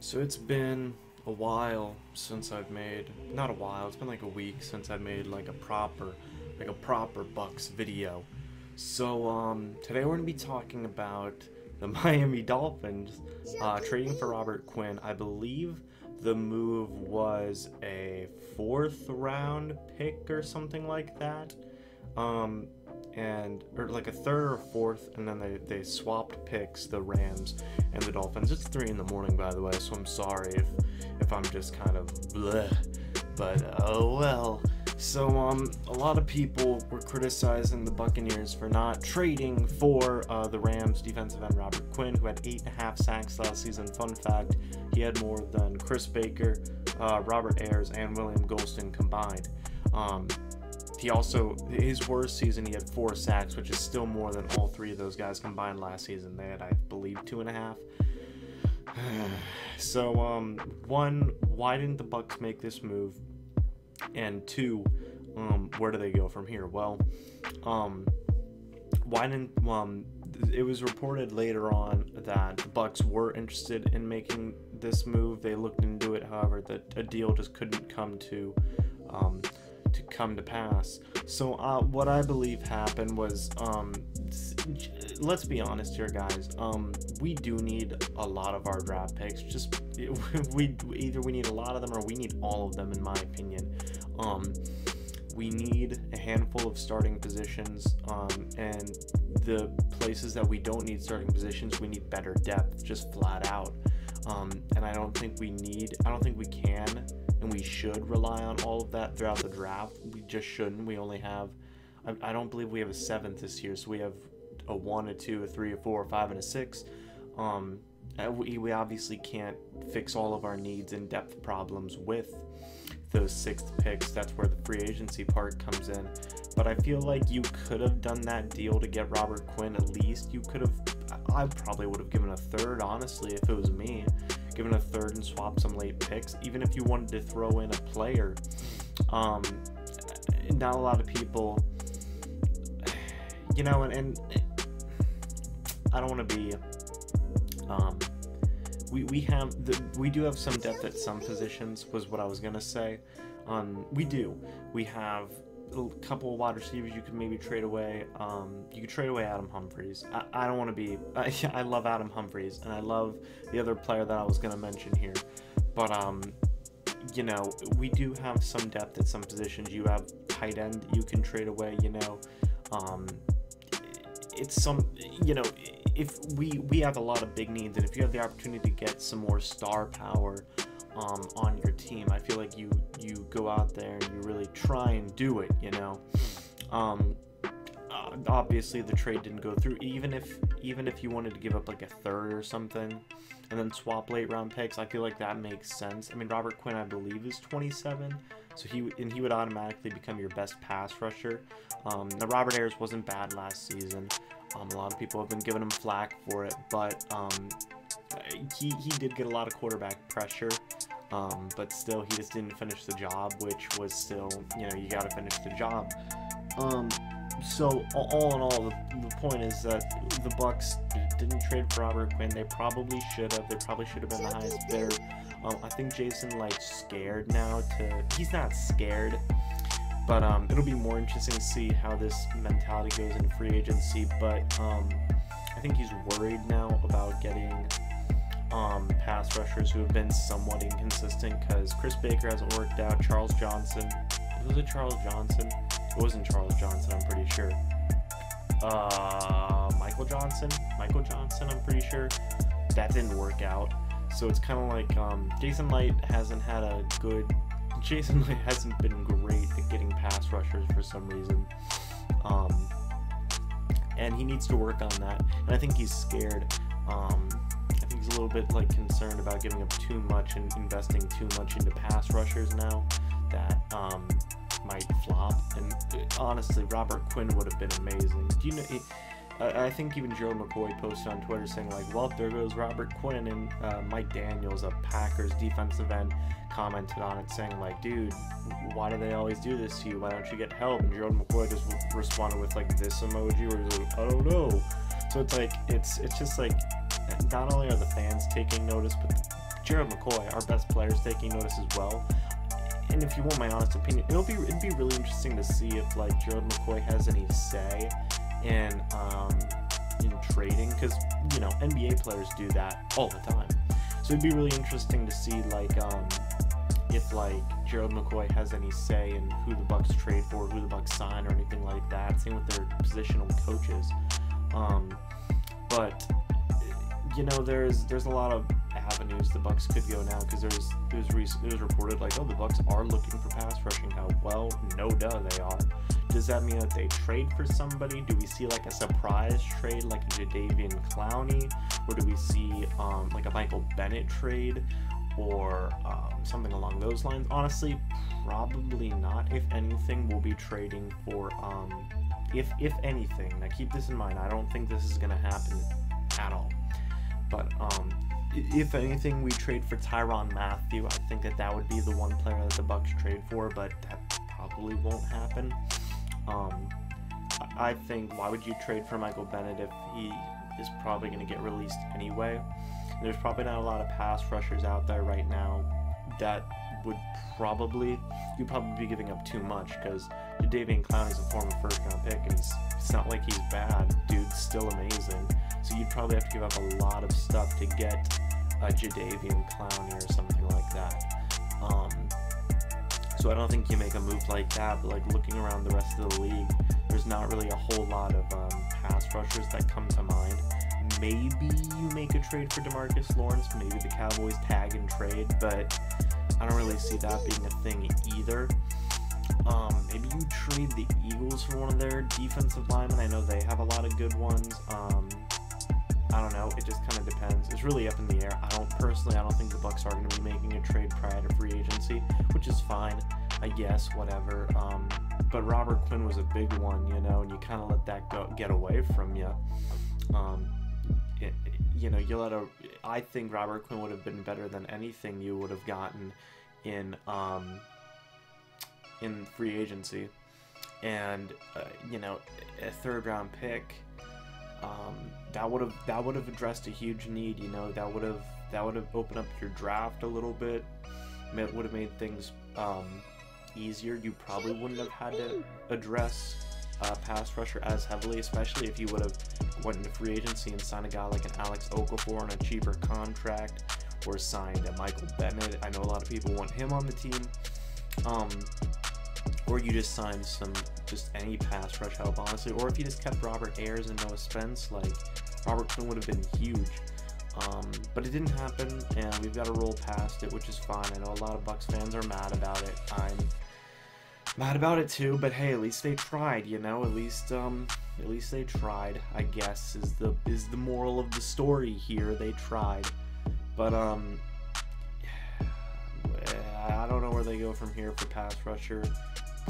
So it's been a while since I've made, not a while, it's been like a week since I made like a proper Bucs video. So today we're going to be talking about the Miami Dolphins trading for Robert Quinn. I believe the move was a 4th round pick or something like that. Or like a 3rd or 4th, and then they swapped picks, the Rams and the Dolphins. It's 3 in the morning, by the way, so I'm sorry if I'm just kind of bleh, but oh well. So a lot of people were criticizing the Buccaneers for not trading for the Rams defensive end Robert Quinn, who had 8.5 sacks last season. Fun fact, he had more than Chris Baker, Robert Ayers, and William Golston combined. He also, his worst season, he had 4 sacks, which is still more than all 3 of those guys combined last season. They had, I believe, 2.5. So, 1, why didn't the Bucs make this move? And 2, where do they go from here? Well, why didn't, it was reported later on that the Bucs were interested in making this move. They looked into it, however, a deal just couldn't come to pass. So what I believe happened was, let's be honest here, guys, we do need a lot of our draft picks. Just we need a lot of them, or we need all of them, in my opinion. We need a handful of starting positions, and the places that we don't need starting positions, we need better depth, just flat out. And I don't think we can and we should rely on all of that throughout the draft. We just shouldn't. We only have, I don't believe we have a 7th this year, so we have a 1, a 2, a 3, a 4, a 5, and a 6. We obviously can't fix all of our needs and depth problems with those 6th picks. That's where the free agency part comes in. But I feel like you could have done that deal to get Robert Quinn. At least you could have, I probably would have given a 3rd, honestly, if it was me. Given a 3rd and swap some late picks, even if you wanted to throw in a player. Not a lot of people, and I don't want to be, we do have some depth at some positions, was what I was gonna say. We have a couple of wide receivers you could maybe trade away. You could trade away Adam Humphries. I don't want to be, I love Adam Humphries, and I love the other player that I was going to mention here, but we do have some depth at some positions. You have tight end you can trade away. It's some, if we have a lot of big needs, and if you have the opportunity to get some more star power on your team, I feel like you go out there and you really try and do it. Obviously the trade didn't go through. Even if you wanted to give up like a 3rd or something and then swap late round picks, I feel like that makes sense. I mean, Robert Quinn, I believe, is 27, so he would automatically become your best pass rusher. Now Robert Ayers wasn't bad last season. A lot of people have been giving him flack for it, but he did get a lot of quarterback pressure, but still he just didn't finish the job, which was still, you got to finish the job. So all in all, the point is that the Bucs didn't trade for Robert Quinn. They probably should have. They probably should have been the highest bidder. I think Jason scared now he's not scared, but it'll be more interesting to see how this mentality goes into free agency. But I think he's worried now about getting pass rushers who have been somewhat inconsistent, because Chris Baker hasn't worked out. Charles Johnson, was it Charles Johnson? It wasn't Charles Johnson, I'm pretty sure. Michael Johnson, I'm pretty sure. That didn't work out. So it's kind of like Jason Light hasn't been great at getting pass rushers for some reason. And he needs to work on that. And I think he's scared. I think he's a little bit concerned about giving up too much and investing too much into pass rushers now that might flop. And honestly, Robert Quinn would have been amazing. I think even Joe McCoy posted on Twitter saying well, there goes Robert Quinn, and Mike Daniels, a Packers defensive end, commented on it saying dude, why do they always do this to you? Why don't you get help? And Joe McCoy just responded with this emoji where he's I don't know. So it's just not only are the fans taking notice, but Gerald McCoy, our best player, is taking notice as well. And if you want my honest opinion, it'd be really interesting to see if like Gerald McCoy has any say in trading, because you know NBA players do that all the time. So it'd be really interesting to see like if like Gerald McCoy has any say in who the Bucs trade for, who the Bucs sign, or anything like that. Same with their positional coaches. But you know, there's a lot of avenues the Bucs could go now, because it was reported like, oh, the Bucs are looking for pass rushing help. Well, no duh, they are. Does that mean that they trade for somebody? Do we see like a surprise trade like a Jadeveon Clowney, or do we see like a Michael Bennett trade, or something along those lines? Honestly, probably not. If anything, we'll be trading for if anything. Now keep this in mind, I don't think this is gonna happen at all. But if anything, we trade for Tyrann Mathieu. I think that would be the one player that the Bucs trade for, but that probably won't happen. I think, why would you trade for Michael Bennett if he is probably going to get released anyway? There's probably not a lot of pass rushers out there right now that would you'd probably be giving up too much, because Jadeveon Clowney is a former first-round pick, and it's not like he's bad. Dude's still amazing. So you'd probably have to give up a lot of stuff to get a Jadeveon Clowney or something like that. So I don't think you make a move like that, but like looking around the rest of the league, there's not really a whole lot of pass rushers that come to mind. Maybe you make a trade for DeMarcus Lawrence, maybe the Cowboys tag and trade, but I don't really see that being a thing either. Maybe you trade the Eagles for one of their defensive linemen. I know they have a lot of good ones. I don't know, it just kind of depends. It's really up in the air. I don't think the Bucs are going to be making a trade prior to free agency, which is fine, I guess, whatever. But Robert Quinn was a big one, you know, and you kind of let that get away from you. You know, I think Robert Quinn would have been better than anything you would have gotten in free agency. And you know, a third-round pick, that would have addressed a huge need. You know, that would have opened up your draft a little bit. It would have made things easier. You probably wouldn't have had to address pass rusher as heavily, especially if you would have went into free agency and signed a guy like an Alex Okafor on a cheaper contract, or signed a Michael Bennett. I know a lot of people want him on the team. Or you just signed any pass rush help, honestly. Or if you just kept Robert Ayers and Noah Spence, like, Robert Quinn would have been huge. But it didn't happen, and we've got to roll past it, which is fine. I know a lot of Bucs fans are mad about it. I'm mad about it too, but hey, at least they tried, you know. At least they tried, I guess, is the moral of the story here. They tried. But I don't know where they go from here for pass rusher.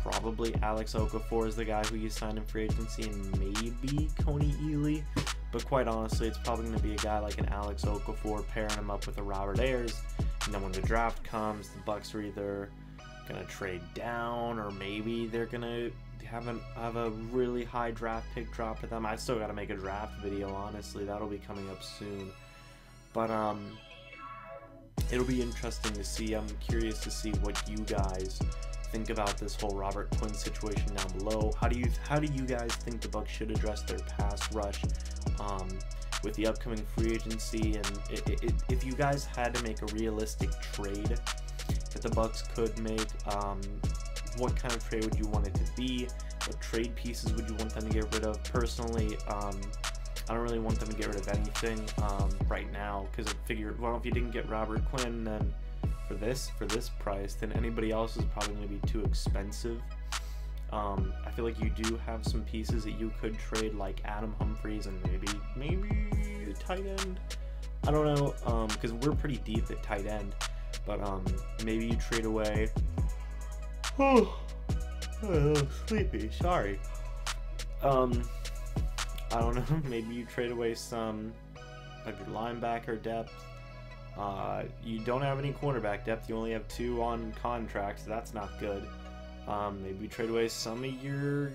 Probably Alex Okafor is the guy who you signed in free agency, and maybe Coney Ealy. But quite honestly, it's probably going to be a guy like an Alex Okafor, pairing him up with a Robert Ayers. And then when the draft comes, the Bucs are either going to trade down, or maybe they're going to have a really high draft pick drop to them. I still got to make a draft video, honestly. That'll be coming up soon. But it'll be interesting to see. I'm curious to see what you guys think about this whole Robert Quinn situation down below. How do you guys think the Bucs should address their pass rush with the upcoming free agency? And if you guys had to make a realistic trade that the Bucs could make, what kind of trade would you want it to be? What trade pieces would you want them to get rid of? Personally, I don't really want them to get rid of anything right now, because I figured, well, if you didn't get Robert Quinn, then for this price, then anybody else is probably going to be too expensive. I feel like you do have some pieces that you could trade, like Adam Humphries and maybe a tight end. I don't know, because we're pretty deep at tight end. But maybe you trade away. Oh, sleepy. Sorry. I don't know. Maybe you trade away some of your linebacker depth. You don't have any cornerback depth. You only have 2 on contract, so that's not good. Maybe you trade away some of your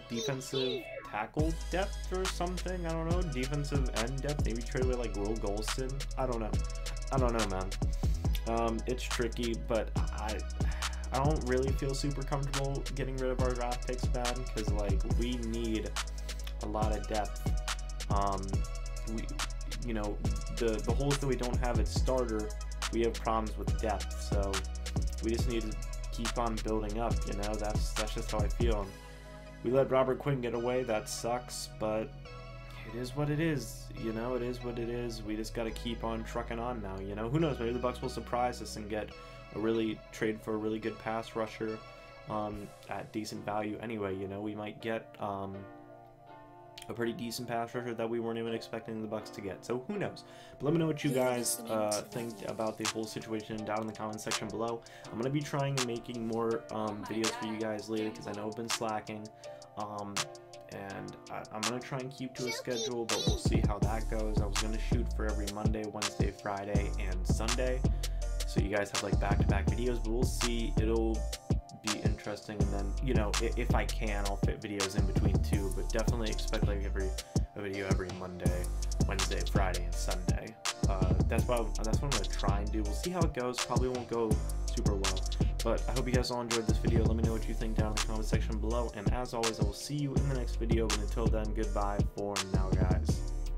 defensive tackle depth or something. I don't know. Defensive end depth. Maybe trade away like Will Golston. I don't know. I don't know, man. It's tricky, but I don't really feel super comfortable getting rid of our draft picks, man, because like we need a lot of depth. You know, the holes that we don't have at starter, we have problems with depth, so we just need to keep on building up. You know, that's just how I feel. We let Robert Quinn get away. That sucks, but it is what it is. You know, it is what it is. We just got to keep on trucking on now. You know, who knows? Maybe the Bucs will surprise us and get trade for a really good pass rusher at decent value. Anyway, you know, we might get a pretty decent pass rusher that we weren't even expecting the Bucs to get. So who knows? But let me know what you guys think about the whole situation down in the comment section below. I'm gonna be trying and making more videos for you guys later because I know I've been slacking. And I'm gonna try and keep to a schedule, but we'll see how that goes. I was gonna shoot for every Monday, Wednesday, Friday, and Sunday, so you guys have like back-to-back videos. But we'll see. It'll be interesting, and then, you know, if I can, I'll fit videos in between too, but definitely expect like a video every Monday, Wednesday, Friday, and Sunday. That's what I'm gonna try and do. We'll see how it goes. Probably won't go super well, but I hope you guys all enjoyed this video. Let me know what you think down in the comment section below, and as always, I will see you in the next video. But until then, goodbye for now, guys.